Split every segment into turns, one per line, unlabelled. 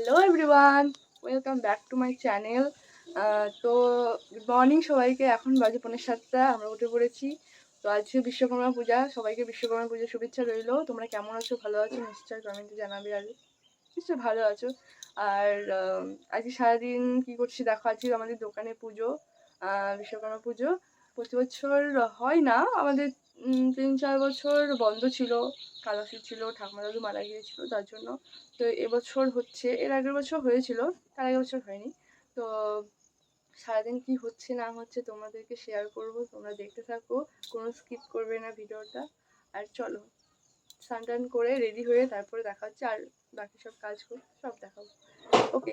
Hello everyone, welcome back to my channel. তো good morning সবাইকে। এখন বাজে 6:45, আমরা উঠে পড়েছি। তো আজকে বিশ্বকর্মা পূজা, সবাইকে বিশ্বকর্মা পূজার শুভেচ্ছা রইলো। তোমরা কেমন আছো, ভালো আছো নিশ্চয়ই কমেন্টে জানাবে, আর নিশ্চয়ই ভালো আছো। আর আজকে সারাদিন কী করছি দেখো। আজকে আমাদের দোকানে পুজো, বিশ্বকর্মা পুজো। প্রতি বছর হয় না, আমাদের 3-4 বছর বন্ধ ছিল, কালশী ছিল, ঠাকুমা দাদু মারা গিয়েছিল তার জন্য। তো এবছর হচ্ছে, এর আগের বছর হয়েছিল, তার আগের বছর হয়নি। তো সারাদিন কি হচ্ছে না হচ্ছে তোমাদেরকে শেয়ার করব, তোমরা দেখতে থাকো, কোনো স্কিপ করবে না ভিডিওটা। আর চলো স্নান টান করে রেডি হয়ে তারপরে দেখা হচ্ছে, আর বাকি সব কাজ করে সব দেখাবো। ওকে,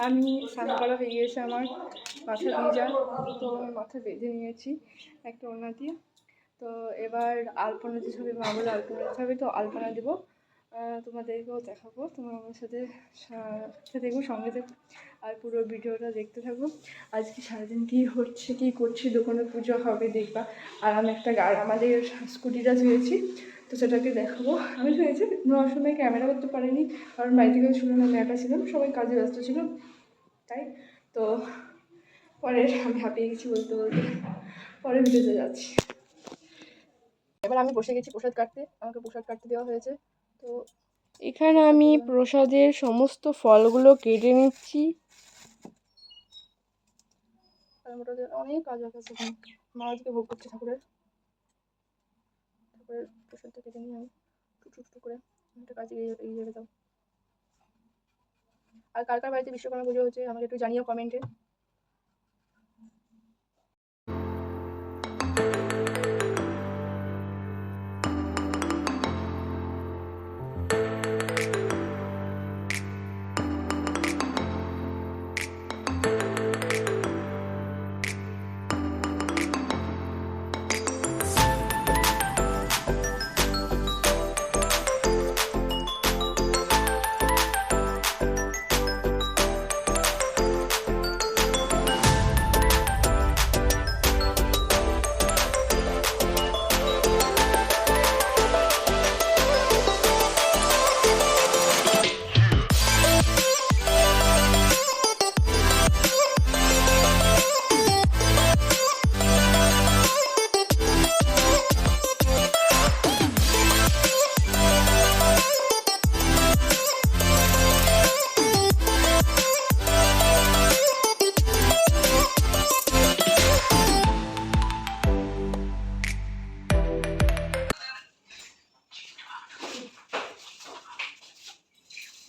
আমি স্নান করা হয়ে গিয়েছে আমার, মাথা দিয়ে যা, তো আমি মাথা বেঁধে নিয়েছি একটা ওড়না দিয়ে। তো এবার আলপনা দিতে হবে, মা বলে আলপনা দিতে হবে, তো আলপনা দেবো, তোমাদেরকেও দেখাবো, তোমরা আমার সাথে দেখবো, সঙ্গে দেখো আর পুরো ভিডিওটা দেখতে থাকো। আজকে সারাদিন কী হচ্ছে কী করছি, দোকানে পুজো হবে দেখবা। আর আমি একটা আমাদের স্কুটিটা ধুয়েছি, তো সেটাকে দেখাবো। আমি ধুয়েছি, ধোয়ার সময় ক্যামেরা করতে পারিনি, কারণ বাড়িতে কেউ ছিল না, আমি একা ছিলাম, সবাই কাজে ব্যস্ত ছিল তাই। তো পরে আমি হাঁপিয়ে গেছি বলতে বলতে, পরে ভিডিওতে যাচ্ছি। এবার আমি বসে গেছি প্রসাদ কাটতে, আমাকে প্রসাদ কাটতে দেওয়া হয়েছে। তো এখানে আমি প্রসাদের সমস্ত ফলগুলো কেটে নিচ্ছি। অনেক কাজ আছে, মা আজকে ভোগ করছে ঠাকুরের প্রসাদটা কেটে নিয়ে আমি টুকটুক করে একটা কাজে এগিয়ে যাবে দাও। আর কার কার বাড়িতে বিশ্বকর্মা পুজো হচ্ছে আমাকে একটু জানিও কমেন্টে।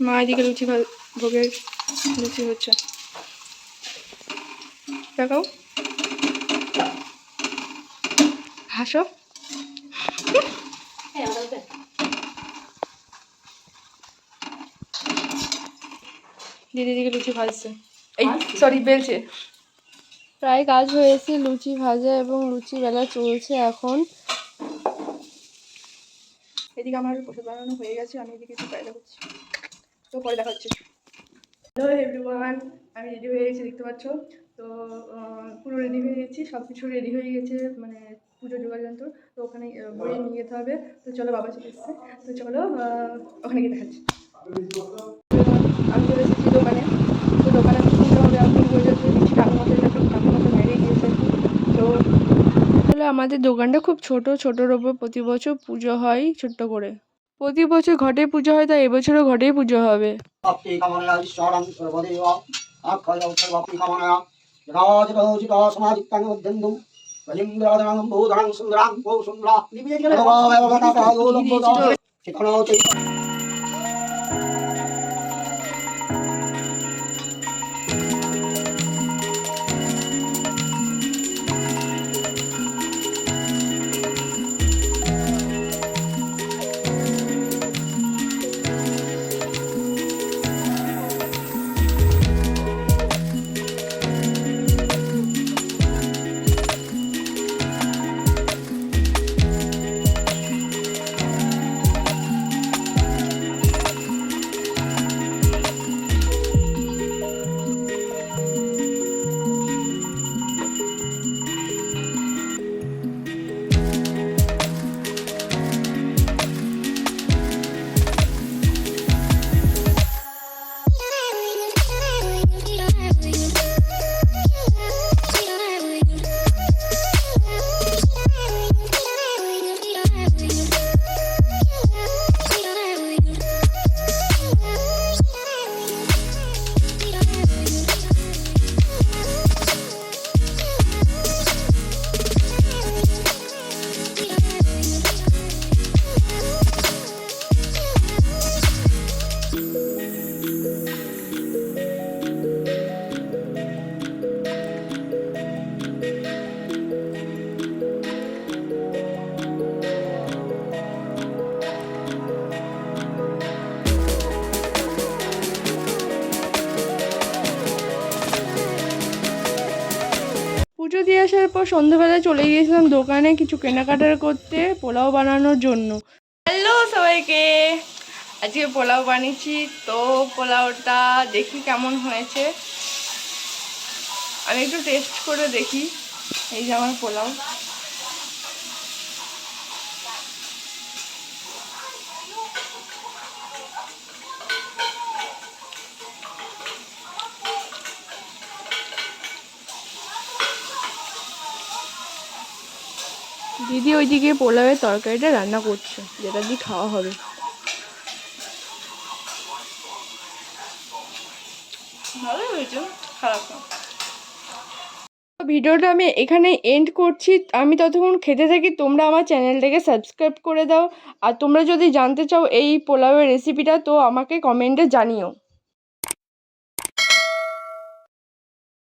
মা এদিকে লুচি ভোগের লুচি হচ্ছে, দেখাও, হাসো। দিদি দিকে লুচি ভাজছে, এই সরি বেলছে। প্রায় কাজ হয়েছে, লুচি ভাজা এবং লুচি বেলা চলছে এখন। এদিকে আমার প্রসাদ বানানো হয়ে গেছে, আমি এদিকে একটু পায়রা করছি, তো পরে দেখা হচ্ছে। হ্যালো এভরিওয়ান, আমি রেডি হয়ে গেছি দেখতে পাচ্ছ। তো পুরো রেডি হয়ে গেছি, সব কিছু রেডি হয়ে গেছে, মানে পুজো যোগাযন্ত্র। তো ওখানে বয়ে নিয়ে যেতে হবে। তো চলো, বাবা চলে এসছে, তো চলো ওখানে গিয়ে দেখাচ্ছি। আমি চলে এসেছি দোকানে, তো দোকানে পুজো হবে, আমি পুজো দিচ্ছি, ঠাকুর মতো মেরে গিয়েছে। তো আসলে আমাদের দোকানটা খুব ছোটোর ওপর প্রতি বছর পুজো হয় ছোট্ট করে, প্রতি বছর ঘটে পুজো হয়, তাই এবছরও ঘটেই পুজো হবে। পুজো দিয়ে আসার পর সন্ধ্যাবেলায় চলে গিয়েছিলাম দোকানে কিছু কেনাকাটার করতে পোলাও বানানোর জন্য। হ্যালো সবাইকে, আজকে পোলাও বানিয়েছি। তো পোলাওটা দেখি কেমন হয়েছে, আমি একটু টেস্ট করে দেখি। এই যে আমার পোলাও। দিদি ওইদিকে পোলাওয়ের তরকারিটা রান্না করছে, যেটা দিয়ে খাওয়া হবে। ভালোই হয়েছে, খারাপ না। ভিডিওটা আমি এখানে এন্ড করছি। আমি ততক্ষণ খেতে থাকি, তোমরা আমার চ্যানেলটাকে সাবস্ক্রাইব করে দাও। আর তোমরা যদি জানতে চাও এই পোলাওয়ের রেসিপিটা, তো আমাকে কমেন্টে জানিও।